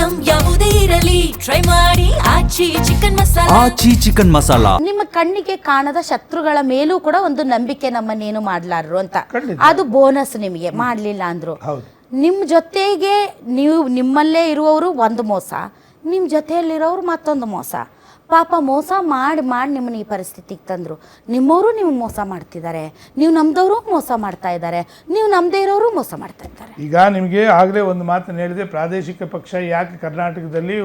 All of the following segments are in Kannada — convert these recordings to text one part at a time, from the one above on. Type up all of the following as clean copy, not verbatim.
ಐಟಂ ಯಾವುದೇ ಇರಲಿ ಟ್ರೈ ಮಾಡಿ ಆಚಿ ಚಿಕನ್ ಮಸಾಲಾ. ಆಚಿ ಚಿಕನ್ ಮಸಾಲಾ. ನಿಮ್ಮ ಕಣ್ಣಿಗೆ ಕಾಣದ ಶತ್ರುಗಳ ಮೇಲೂ ಕೂಡ ಒಂದು ನಂಬಿಕೆ ನಮ್ಮನ್ನೇನು ಮಾಡ್ಲಾರ್ರು ಅಂತ, ಅದು ಬೋನಸ್ ನಿಮಗೆ ಮಾಡ್ಲಿಲ್ಲ ಅಂದ್ರು. ನಿಮ್ಮ ಜೊತೆಗೆ ನಿಮ್ಮಲ್ಲೇ ಇರುವವರು ಒಂದು ಮೋಸ, ನಿಮ್ಮ ಜೊತೆಯಲ್ಲಿರೋರು ಮತ್ತೊಂದು ಮೋಸ. ಪಾಪ ಮೋಸ ಮಾಡಿ ನಿಮ್ಮನ್ನ ಈ ಪರಿಸ್ಥಿತಿಗೆ ತಂದರು. ನಿಮ್ಮವರು ನೀವು ಮೋಸ ಮಾಡ್ತಿದ್ದಾರೆ, ನೀವು ನಮ್ದವರು ಮೋಸ ಮಾಡ್ತಾ ಇದ್ದಾರೆ, ನೀವು ನಮ್ಮದೇ ಇರೋರು ಮೋಸ ಮಾಡ್ತಾ ಇದ್ದಾರೆ. ಈಗ ನಿಮಗೆ ಆಗಲೇ ಒಂದು ಮಾತನ್ನು ಹೇಳಿದೆ, ಪ್ರಾದೇಶಿಕ ಪಕ್ಷ ಯಾಕೆ ಕರ್ನಾಟಕದಲ್ಲಿ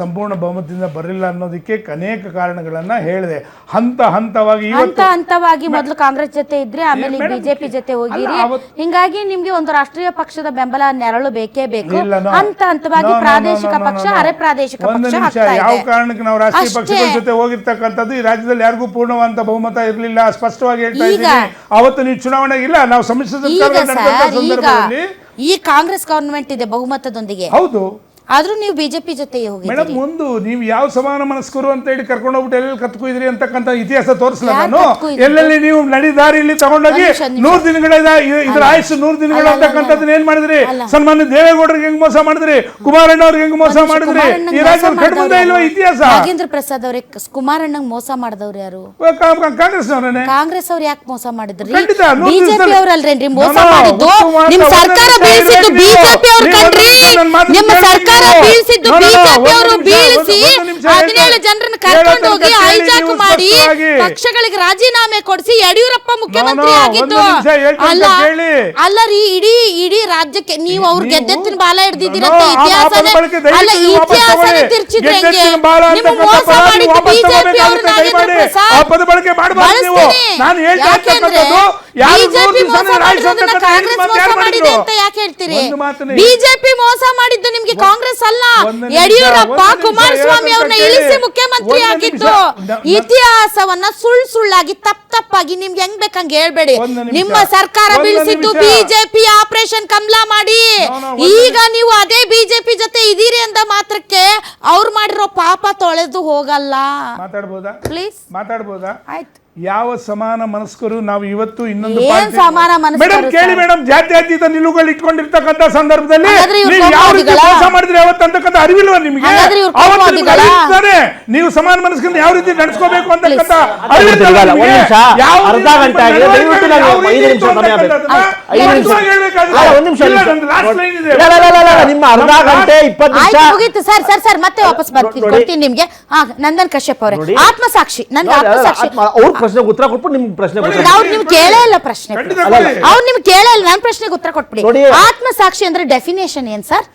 ಸಂಪೂರ್ಣ ಬಹುಮತದಿಂದ ಬರಲಿಲ್ಲ ಅನ್ನೋದಕ್ಕೆ ಅನೇಕ ಕಾರಣಗಳನ್ನು ಹೇಳಿದೆ. ಹಂತವಾಗಿ ಮೊದಲು ಕಾಂಗ್ರೆಸ್ ಜೊತೆ ಇದ್ರೆ, ಆಮೇಲೆ ಬಿಜೆಪಿ ಜೊತೆ ಹೋಗಿರಿ. ಹಿಂಗಾಗಿ ನಿಮ್ಗೆ ಒಂದು ರಾಷ್ಟ್ರೀಯ ಪಕ್ಷದ ಬೆಂಬಲ ನೆರಳು ಬೇಕೇ ಬೇಕು. ಹಂತವಾಗಿ ಪ್ರಾದೇಶಿಕ ಪಕ್ಷ ಅರೆ ಪ್ರಾದೇಶಿಕ ಪಕ್ಷ ಯಾವ ಕಾರಣಕ್ಕೆ ನಾವು ರಾಷ್ಟ್ರೀಯ ಪಕ್ಷಗಳ ಜೊತೆ ಹೋಗಿರ್ತಕ್ಕಂಥದ್ದು ಈ ರಾಜ್ಯದಲ್ಲಿ ಯಾರಿಗೂ ಪೂರ್ಣವಾದಂತ ಬಹುಮತ ಇರಲಿಲ್ಲ, ಸ್ಪಷ್ಟವಾಗಿ ಹೇಳ್ತಾ ಇದ್ದೀನಿ. ಅವತ್ತು ನೀವು ಚುನಾವಣೆ ಇಲ್ಲ, ನಾವು ಸಮ್ಮಿಶ್ರ ಸರ್ಕಾರ ಸಂದರ್ಭದಲ್ಲಿ ಈ ಕಾಂಗ್ರೆಸ್ ಗವರ್ನಮೆಂಟ್ ಇದೆ ಬಹುಮತದೊಂದಿಗೆ. ಹೌದು, ಆದ್ರೂ ನೀವು ಬಿಜೆಪಿ ಜೊತೆ ಹೋಗಿ ಮೇಡಮ್. ಒಂದು ನೀವು ಯಾವ ಸಮಾನ ಮನಸ್ಕರು ಅಂತ ಹೇಳಿ ಕರ್ಕೊಂಡು ಹೋಗ್ಬಿಟ್ಟು ಎಲ್ಲೆಲ್ಲಿ ಕತ್ಕೊಯ್ದ್ರಿ ಅಂತಕ್ಕಂಥ ಇತಿಹಾಸ ತೋರಿಸಲ್ಲ ನಾನು. ಎಲ್ಲೆಲ್ಲಿ ನೀವು ನಡಿದಾರಿಯಲ್ಲಿ ತಗೊಂಡೋಗಿ 100 ದಿನಗಳ ಇದ್ರ ಆಯುಷ್ 100 ದಿನಗಳು ಅಂತಕ್ಕಂಥದ್ದನ್ನ ಏನ್ ಮಾಡಿದ್ರಿ? ಸನ್ಮಾನ್ಯ ದೇವೇಗೌಡರಿಗೆ ಹೆಂಗ್ ಮೋಸ ಮಾಡಿದ್ರಿ, ಕುಮಾರಣ್ಣ ಅವ್ರಿಗೆ ಹೆಂಗ್ ಮೋಸ ಮಾಡಿದ್ರಿ? ಈ ರಾಜ್ಯದಲ್ಲಿ ಕಡಿಮೆ ಇಲ್ವಾ ಇತಿಹಾಸ? ನಾಗೇಂದ್ರ ಪ್ರಸಾದ್ ಅವ್ರೆ ಕುಮಾರಣ್ಣಂಗ್ ಮೋಸ ಮಾಡಿದವ್ರು ಯಾರು? ಕಾಂಗ್ರೆಸ್ ಅವರೇ. ಕಾಂಗ್ರೆಸ್ ಅವ್ರು ಯಾಕೆ ಮೋಸ ಮಾಡಿದ್ರಿ? ಬಿಜೆಪಿ ಅವ್ರಲ್ರೇನ್ರಿ ಮೋಸ ಮಾಡಿದ್ದು? ನಿಮ್ ಸರ್ಕಾರ ಬೀಳಿಸಿದ್ದು ಬಿಜೆಪಿ ಅವ್ರ ಕಣ್ರಿ. ನಿಮ್ಮ ಸರ್ಕಾರ ಬೀಳಿಸಿದ್ದು ಬಿಜೆಪಿ ಅವರು ಬೀಳಿಸಿ 17 ಜನರನ್ನು ಕರ್ಕೊಂಡು ಹೋಗಿ ಹೈಜಾಕ್ ಮಾಡಿ ಪಕ್ಷಗಳಿಗೆ ರಾಜೀನಾಮೆ ಕೊಡಿಸಿ ಯಡಿಯೂರಪ್ಪ ಮುಖ್ಯಮಂತ್ರಿ ಆಗಿದ್ದು ಅಲ್ಲ ರೀ. ಇಡೀ ರಾಜ್ಯಕ್ಕೆ ನೀವು ಅವ್ರು ಗೆದ್ದೆತ್ತಿನ ಬಾಲ ಹಿಡ್ದಿದ್ದೀರಂತ ಇತಿಹಾಸನೇ ಅಲ್ಲ, ಇತಿಹಾಸನೇ ತಿರ್ಚಿದ್ರೆ ಹೆಂಗೆ? ನಿಮ್ಮ ಮೋಸ ಮಾಡಿದ್ದು ಬಿಜೆಪಿ ಅವರು. ನಾಗೇಂದ್ರ ಪ್ರಸಾದ್ ಯಾಕೆಂದ್ರೆ ಬಿಜೆಪಿ ಮೋಸ ಮಾಡಿರೋದನ್ನ ಕಾಂಗ್ರೆಸ್ ಮೋಸ ಮಾಡಿದೆ ಅಂತ ಯಾಕೆ ಹೇಳ್ತೀರಿ? ಬಿಜೆಪಿ ಮೋಸ ಮಾಡಿದ್ದು ನಿಮ್ಗೆ ಕಾಂಗ್ರೆಸ್ ಅಲ್ಲ, ಯಡಿಯೂರಪ್ಪ ಕುಮಾರಸ್ವಾಮಿ ಅವ್ರನ್ನ ಇಳಿಸಿ ಮುಖ್ಯಮಂತ್ರಿ ಆಗಿದ್ದು. ಇತಿಹಾಸವನ್ನ ಸುಳ್ಳಾಗಿ ತಪ್ಪಾಗಿ ನಿಮ್ಗೆ ಹೆಂಗ್ ಬೇಕಂಗ್ ಹೇಳ್ಬೇಡಿ. ನಿಮ್ಮ ಸರ್ಕಾರ ಬೀಳಿಸಿದ್ದು ಬಿಜೆಪಿ ಆಪರೇಷನ್ ಕಮಲ ಮಾಡಿ. ಈಗ ನೀವು ಅದೇ ಬಿಜೆಪಿ ಜೊತೆ ಇದೀರಿ ಅಂದ ಮಾತ್ರಕ್ಕೆ ಅವ್ರು ಮಾಡಿರೋ ಪಾಪ ತೊಳೆದು ಹೋಗಲ್ಲ. ಮಾತಾಡ್ಬೋದಾ ಪ್ಲೀಸ್? ಮಾತಾಡ್ಬೋದಾ? ಆಯ್ತು. ಯಾವ ಸಮಾನ ಮನಸ್ಕರು ನಾವು ಇವತ್ತು ಇನ್ನೊಂದು ಸಮಾನ ಮನಸ್ಕರು ಕೇಳಿ ಮೇಡಮ್, ಜಾತ್ಯತೀತ ನಿಲುವುಗಳು ಇಟ್ಕೊಂಡಿರ್ತಕ್ಕಂಥ ಸಂದರ್ಭದಲ್ಲಿ ಯಾವ ರೀತಿ ಮೋಸ ಮಾಡಿದ್ರೆ ಅವತ್ತಂತಕ್ಕಂಥ ಅರಿವಿಲ್ವ ನಿಮಗೆ? ನೀವು ಸಮಾನ ಮನಸ್ಕರನ್ನ ಯಾವ ರೀತಿ ನಡೆಸ್ಕೋಬೇಕು ಅಂತಕ್ಕಂಥ ಸರ್ ಮತ್ತೆ ವಾಪಸ್ ಬರ್ತೀನಿ ನಿಮ್ಗೆ. ನಂದನ್ ಕಶ್ಯಪ್ ಅವರೇ, ಆತ್ಮಸಾಕ್ಷಿ ನನ್ಗೆ ಆತ್ಮಸಾಕ್ಷಿ ಪ್ರಶ್ನೆ ಉತ್ತರ ಕೊಟ್ಬಿಟ್ಟು ನಿಮ್ಗೆ ಪ್ರಶ್ನೆ ಅವ್ರು ನಿಮ್ಗೆ ಕೇಳೇ ಇಲ್ಲ ಪ್ರಶ್ನೆ. ಅವ್ರು ನಿಮ್ಗೆ ಕೇಳೇ ಇಲ್ಲ, ನನ್ನ ಪ್ರಶ್ನೆಗೆ ಉತ್ತರ ಕೊಟ್ಬಿಡಿ. ಆತ್ಮಸಾಕ್ಷಿ ಅಂದ್ರೆ ಡೆಫಿನೇಷನ್ ಏನ್ ಸರ್?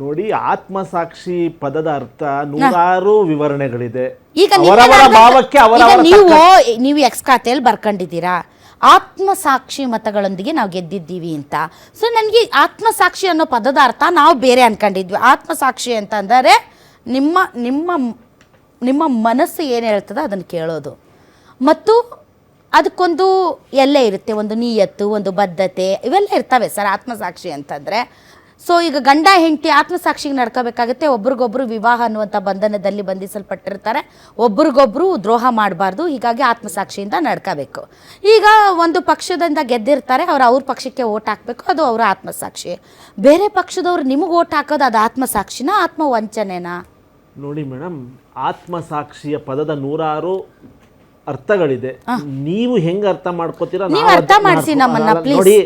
ನೋಡಿ, ಆತ್ಮಸಾಕ್ಷಿ ಪದದ ಅರ್ಥ 100 ವಿವರಣೆಗಳಿದೆ. ಈಗ ನೀವು ಎಕ್ಸ್ ಖಾತೆಯಲ್ಲಿ ಬರ್ಕೊಂಡಿದ್ದೀರಾ ಆತ್ಮಸಾಕ್ಷಿ ಮತಗಳೊಂದಿಗೆ ನಾವು ಗೆದ್ದಿದ್ದೀವಿ ಅಂತ. ಸೊ ನನಗೆ ಆತ್ಮಸಾಕ್ಷಿ ಅನ್ನೋ ಪದದ ಅರ್ಥ ನಾವು ಬೇರೆ ಅನ್ಕೊಂಡಿದ್ವಿ. ಆತ್ಮಸಾಕ್ಷಿ ಅಂತ ಅಂದರೆ ನಿಮ್ಮ ಮನಸ್ಸು ಏನು ಹೇಳ್ತದೆ ಅದನ್ನು ಕೇಳೋದು, ಮತ್ತು ಅದಕ್ಕೊಂದು ಎಲ್ಲೇ ಇರುತ್ತೆ, ಒಂದು ನಿಯತ್ತು, ಒಂದು ಬದ್ಧತೆ, ಇವೆಲ್ಲ ಇರ್ತವೆ ಸರ್ ಆತ್ಮಸಾಕ್ಷಿ ಅಂತಂದರೆ. ಸೊ ಈಗ ಗಂಡ ಹೆಂಡತಿ ಆತ್ಮಸಾಕ್ಷಿಗೆ ನಡ್ಕೋಬೇಕಾಗುತ್ತೆ. ಒಬ್ರಿಗೊಬ್ರು ವಿವಾಹ ಅನ್ನುವಂಥ ಬಂಧನದಲ್ಲಿ ಬಂಧಿಸಲ್ಪಟ್ಟಿರ್ತಾರೆ, ಒಬ್ರಿಗೊಬ್ರು ದ್ರೋಹ ಮಾಡಬಾರ್ದು. ಹೀಗಾಗಿ ಆತ್ಮಸಾಕ್ಷಿಯಿಂದ ನಡ್ಕೋಬೇಕು. ಈಗ ಒಂದು ಪಕ್ಷದಿಂದ ಗೆದ್ದಿರ್ತಾರೆ, ಅವ್ರ ಪಕ್ಷಕ್ಕೆ ಓಟ್ ಹಾಕಬೇಕು, ಅದು ಅವರ ಆತ್ಮಸಾಕ್ಷಿ. ಬೇರೆ ಪಕ್ಷದವ್ರು ನಿಮಗೆ ಓಟ್ ಹಾಕೋದು ಅದು ಆತ್ಮಸಾಕ್ಷಿನ ಆತ್ಮವಂಚನೆನಾ? ನೋಡಿ ಮೇಡಮ್, ಆತ್ಮಸಾಕ್ಷಿಯ ಪದದ 100 ಅರ್ಥಗಳಿದೆ. ನೀವು ಹೆಂಗೆ ಅರ್ಥ ಮಾಡ್ಕೋತೀರಾ? ಅರ್ಥ ಮಾಡಿಸಿ ನಮ್ಮನ್ನ ಪ್ಲೀಸ್. ನೋಡಿ,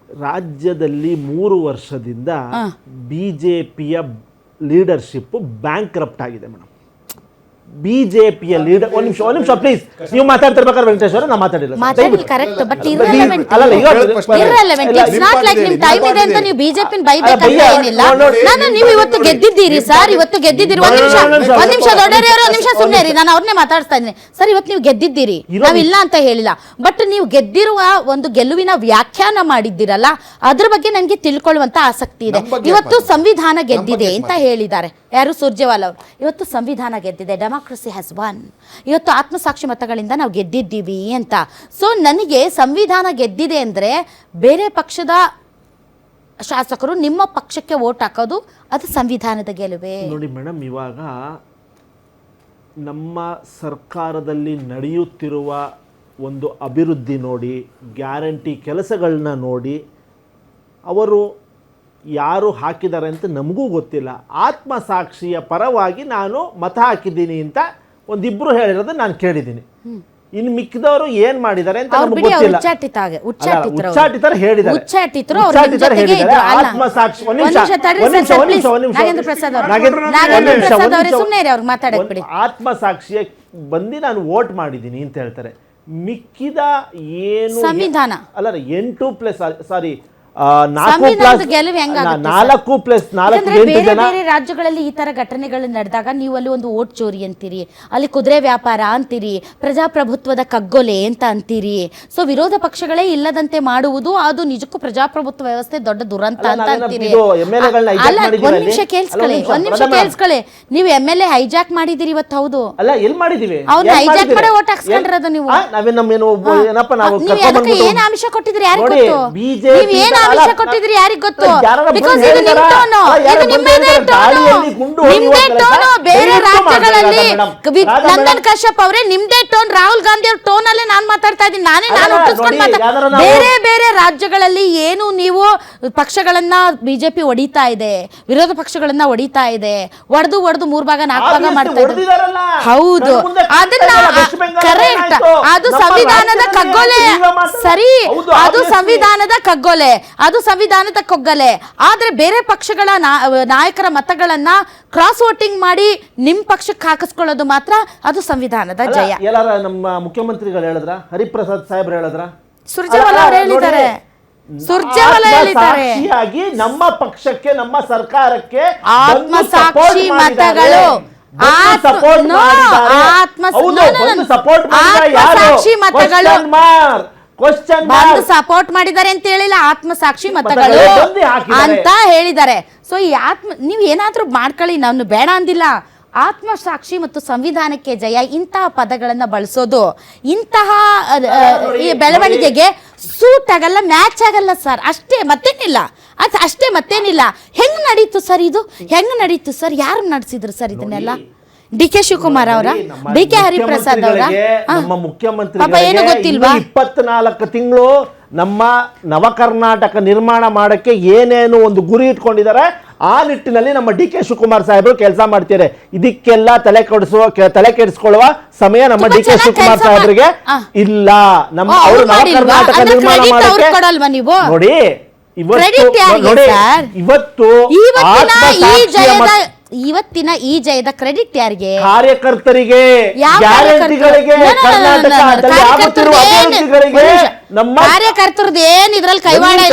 ರಾಜ್ಯದಲ್ಲಿ 3 ವರ್ಷದಿಂದ ಬಿಜೆಪಿಯ ಲೀಡರ್ಶಿಪ್ ಬ್ಯಾಂಕ್ರಪ್ಟ್ ಆಗಿದೆ ಮೇಡಮ್. ಬಿಜೆಪಿಯ ಲೀಡರ್ ಒಂದ್ ನಿಮಿಷ ಪ್ಲೀಸ್. ನೀವು ಮಾತಾಡ್ತಿರ್ಬೇಕಾದ್ರೆ ವೆಂಕಟೇಶ್ ಅವರು ನಾ ಮಾತಾಡಿಲ್ಲ. Correct, but irrelevant. It's not like ನಿಮ್ ಟೈಮ್ ಇದೆ ಅಂತ ನೀವು ಬಿಜೆಪಿನ ಬೈಬೇಕಂತ ಏನಿಲ್ಲ. ನೀವು ಇವತ್ತು ಗೆದ್ದಿದ್ದೀರಿ ಸರ್, ಇವತ್ತು ಗೆದ್ದಿದ್ದೀರಿ. ಒಂದ್ ನಿಮಿಷ ದೊಡ್ಡರಿ ಅವರು, ಒಂದ್ ನಿಮಿಷ ಸುಮ್ಮನೆ ರೀ, ನಾನು ಅವ್ರನ್ನೇ ಮಾತಾಡ್ತಾ ಇದ್ದೀನಿ ಸರ್. ಇವತ್ತು ನೀವು ಗೆದ್ದಿದ್ದೀರಿ, ನಾವಿಲ್ಲ ಅಂತ ಹೇಳಿಲ್ಲ. ಬಟ್ ನೀವು ಗೆದ್ದಿರುವ ಒಂದು ಗೆಲುವಿನ ವ್ಯಾಖ್ಯಾನ ಮಾಡಿದ್ದೀರಲ್ಲ, ಅದ್ರ ಬಗ್ಗೆ ನನಗೆ ತಿಳ್ಕೊಳ್ಳುವಂತ ಆಸಕ್ತಿ ಇದೆ. ಇವತ್ತು ಸಂವಿಧಾನ ಗೆದ್ದಿದೆ ಅಂತ ಹೇಳಿದ್ದಾರೆ ಯಾರು? ಸುರ್ಜೇವಾಲಾ ಅವರು. ಇವತ್ತು ಸಂವಿಧಾನ ಗೆದ್ದಿದೆ, ಡೆಮಾಕ್ರಸಿ ಹ್ಯಾಸ್ ವನ್. ಇವತ್ತು ಆತ್ಮಸಾಕ್ಷಿ ಮತಗಳಿಂದ ನಾವು ಗೆದ್ದಿದ್ದೀವಿ ಅಂತ. ಸೊ ನನಗೆ ಸಂವಿಧಾನ ಗೆದ್ದಿದೆ ಅಂದರೆ ಬೇರೆ ಪಕ್ಷದ ಶಾಸಕರು ನಿಮ್ಮ ಪಕ್ಷಕ್ಕೆ ವೋಟ್ ಹಾಕೋದು ಅದು ಸಂವಿಧಾನದ ಗೆಲುವೇ. ನೋಡಿ ಮೇಡಮ್, ಇವಾಗ ನಮ್ಮ ಸರ್ಕಾರದಲ್ಲಿ ನಡೆಯುತ್ತಿರುವ ಒಂದು ಅಭಿವೃದ್ಧಿ ನೋಡಿ, ಗ್ಯಾರಂಟಿ ಕೆಲಸಗಳನ್ನ ನೋಡಿ ಅವರು ಯಾರು ಹಾಕಿದ್ದಾರೆ ಅಂತ ನಮಗೂ ಗೊತ್ತಿಲ್ಲ. ಆತ್ಮಸಾಕ್ಷಿಯ ಪರವಾಗಿ ನಾನು ಮತ ಹಾಕಿದ್ದೀನಿ ಅಂತ ಒಂದಿಬ್ರು ಹೇಳಿರೋದು ನಾನು ಕೇಳಿದ್ದೀನಿ. ಇನ್ನು ಮಿಕ್ಕಿದವರು ಏನ್ ಮಾಡಿದ್ದಾರೆ ಅಂತ ನಮಗೆ ಗೊತ್ತಿಲ್ಲ. ಉಚ್ಚಾಟಿತರ ಹೇಳಿದ್ದಾರೆ. ಆತ್ಮಸಾಕ್ಷಿ ಆತ್ಮಸಾಕ್ಷಿಯ ಬಂದು ನಾನು ವೋಟ್ ಮಾಡಿದ್ದೀನಿ ಅಂತ ಹೇಳ್ತಾರೆ. ಮಿಕ್ಕಿದ ಏನು ಸಂವಿಧಾನ ಅಲ್ಲ 8+, ಸಾರಿ 4+4 ಬೇರೆ ರಾಜ್ಯಗಳಲ್ಲಿ ಈ ತರ ಘಟನೆಗಳು ನಡೆದಾಗ ನೀವು ಅಲ್ಲಿ ಒಂದು ಓಟ್ ಚೋರಿ ಅಂತೀರಿ, ಅಲ್ಲಿ ಕುದುರೆ ವ್ಯಾಪಾರ ಅಂತೀರಿ, ಪ್ರಜಾಪ್ರಭುತ್ವದ ಕಗ್ಗೊಲೆ ಅಂತ ಅಂತೀರಿ. ಸೊ ವಿರೋಧ ಪಕ್ಷಗಳೇ ಇಲ್ಲದಂತೆ ಮಾಡುವುದು ಅದು ನಿಜಕ್ಕೂ ಪ್ರಜಾಪ್ರಭುತ್ವ ವ್ಯವಸ್ಥೆ ದೊಡ್ಡ ದುರಂತ ಅಂತ ಅಂತೀರಿ. ಅಲ್ಲ ಒಂದ್ ನಿಮಿಷ ಕೇಳಿಸ್ಕೊಳ್ಳಿ, ನೀವು MLA ಹೈಜಾಕ್ ಮಾಡಿದಿರಿ ಇವತ್ತು. ಹೌದು ಅಲ್ಲ, ಎಲ್ಲಿ ಮಾಡಿದೀವಿ? ಅವ್ನ ಹೈಜಾಕ್ ಮಾಡಿ ಓಟ್ ಹಾಕ್ಸ್ಕೊಂಡಿರೋದು ನೀವು. ಏನ್ ಆಮಿಷ ಕೊಟ್ಟಿದ್ರಿ ಯಾರಿಗ್ ಗೊತ್ತು? ನೀವ್ ಆಮಿಷ ಕೊಟ್ಟಿದ್ರಿ ಯಾರಿಗ್ ಗೊತ್ತು? ಬಿಕಾಸ್ ಇದು ನಿಮ್ ಟೋನು, ಇದು ನಿಮ್ಮದೇ ಟೋನು, ನಿಮ್ದೇ ಟೋನು. ಬೇರೆ ರಾಜ್ಯಗಳಲ್ಲಿ ನಂದನ್ ಕಶ್ಯಪ್ ಅವರೇ ನಿಮ್ದೇ ಟೋನ್, ರಾಹುಲ್ ಗಾಂಧಿ ಅವ್ರ ಟೋನ್ ಅಲ್ಲೇ ನಾನ್ ಮಾತಾಡ್ತಾ ಇದ್ದೀನಿ. ನಾನು ಹುಟ್ಟಿಸ್ಕೊಂಡು ಬೇರೆ ಬೇರೆ ರಾಜ್ಯಗಳಲ್ಲಿ ಏನು ನೀವು ಪಕ್ಷಗಳನ್ನ ಬಿಜೆಪಿ ಹೊಡಿತಾ ಇದೆ, ವಿರೋಧ ಪಕ್ಷಗಳನ್ನ ಹೊಡಿತಾ ಇದೆ, ಒಡೆದು 3 ಭಾಗ 4 ಭಾಗ ಮಾಡ್ತಾ ಇದೆ. ಹೌದು, ಅದನ್ನ ಕರೆಕ್ಟ್, ಅದು ಸಂವಿಧಾನದ ಕಗ್ಗೊಲೆ. ಸರಿ, ಅದು ಸಂವಿಧಾನದ ಕಗ್ಗೊಲೆ, ಅದು ಸಂವಿಧಾನದ ಕಗ್ಗೊಲೆ. ಆದ್ರೆ ಬೇರೆ ಪಕ್ಷಗಳ ನಾಯಕರ ಮತಗಳನ್ನ ಕ್ರಾಸ್ ವೋಟಿಂಗ್ ಮಾಡಿ ನಿಮ್ ಪಕ್ಷಕ್ಕೆ ಹಾಕಿಸ್ಕೊಳ್ಳೋದು ಮಾತ್ರ ಅದು ಸಂವಿಧಾನದ ಜಯ. ಎಲ್ಲಾರ ನಮ್ಮ ಮುಖ್ಯಮಂತ್ರಿಗಳು ಹೇಳಿದ್ರ, ಹರಿಪ್ರಸಾದ್ ಸಾಹೇಬ್ರು ಹೇಳಿದ್ರ, ಸುರ್ಜೇವಾಲಾ ಅವರು ಹೇಳಿದ್ದಾರೆ, ಸುರ್ಜೇವಾಲಾ ಹೇಳಿದ್ದಾರೆ. ನಮ್ಮ ಪಕ್ಷಕ್ಕೆ ನಮ್ಮ ಸರ್ಕಾರಕ್ಕೆ ಆತ್ಮಸಾಕ್ಷಿ ಮತಗಳು, ಆತ್ಮಸಾಕ್ಷಿ ಮತಗಳು ಬಂದು ಸಪೋರ್ಟ್ ಮಾಡಿದ್ದಾರೆ ಅಂತ ಹೇಳಿಲ್ಲ, ಆತ್ಮಸಾಕ್ಷಿ ಮತಗಳು ಅಂತ ಹೇಳಿದ್ದಾರೆ. ಸೊ ಈ ನೀವ್ ಏನಾದ್ರೂ ಮಾಡ್ಕೊಳ್ಳಿ, ನಾನು ಬೇಡ ಅಂದಿಲ್ಲ. ಆತ್ಮಸಾಕ್ಷಿ ಮತ್ತು ಸಂವಿಧಾನಕ್ಕೆ ಜಯ ಇಂತಹ ಪದಗಳನ್ನ ಬಳಸೋದು ಇಂತಹ ಈ ಬೆಳವಣಿಗೆಗೆ ಸೂಟ್ ಆಗಲ್ಲ, ಮ್ಯಾಚ್ ಆಗಲ್ಲ ಸರ್. ಅಷ್ಟೇ, ಮತ್ತೇನಿಲ್ಲ. ಅಷ್ಟೇ, ಮತ್ತೇನಿಲ್ಲ. ಹೆಂಗ್ ನಡೀತು ಸರ್ ಇದು? ಹೆಂಗ್ ನಡೀತು ಸರ್? ಯಾರು ನಡೆಸಿದ್ರು ಸರ್ ಇದನ್ನೆಲ್ಲ? DK ಶಿವಕುಮಾರ್ ಅವರ, DK ಹರಿಪ್ರಸಾದ್ ಅವರ, ನಮ್ಮ ಮುಖ್ಯಮಂತ್ರಿ ಏನು ಗೊತ್ತಿಲ್ವಾ? 24 ತಿಂಗಳು ನಮ್ಮ ನವ ಕರ್ನಾಟಕ ನಿರ್ಮಾಣ ಮಾಡಕ್ಕೆ ಏನೇನು ಒಂದು ಗುರಿ ಇಟ್ಕೊಂಡಿದ್ದಾರೆ ಆ ನಿಟ್ಟಿನಲ್ಲಿ ನಮ್ಮ DK ಶಿವಕುಮಾರ್ ಸಾಹೇಬರು ಕೆಲಸ ಮಾಡ್ತಾರೆ. ಇದಕ್ಕೆಲ್ಲ ತಲೆ ಕೆಡಿಸ್ಕೊಳ್ಳುವ ಸಮಯ ನಮ್ಮ DK ಶಿವಕುಮಾರ್ ಸಾಹೇಬರಿಗೆ ಇಲ್ಲ. ನಮ್ಮ ಅವರು ನವ ಕರ್ನಾಟಕ ನಿರ್ಮಾಣ ಮಾಡಕ್ಕೆ ನೋಡಿ ಇವತ್ತು ಇವತ್ತಿನ ಈ ಜಯದ ಕ್ರೆಡಿಟ್ ಯಾರಿಗೆ? ಕಾರ್ಯಕರ್ತರಿಗೆ, ಕಾರ್ಯಕರ್ತರದ್ದು ಏನ್ ಇದ್ರಲ್ಲಿ ಕೈವಾಡ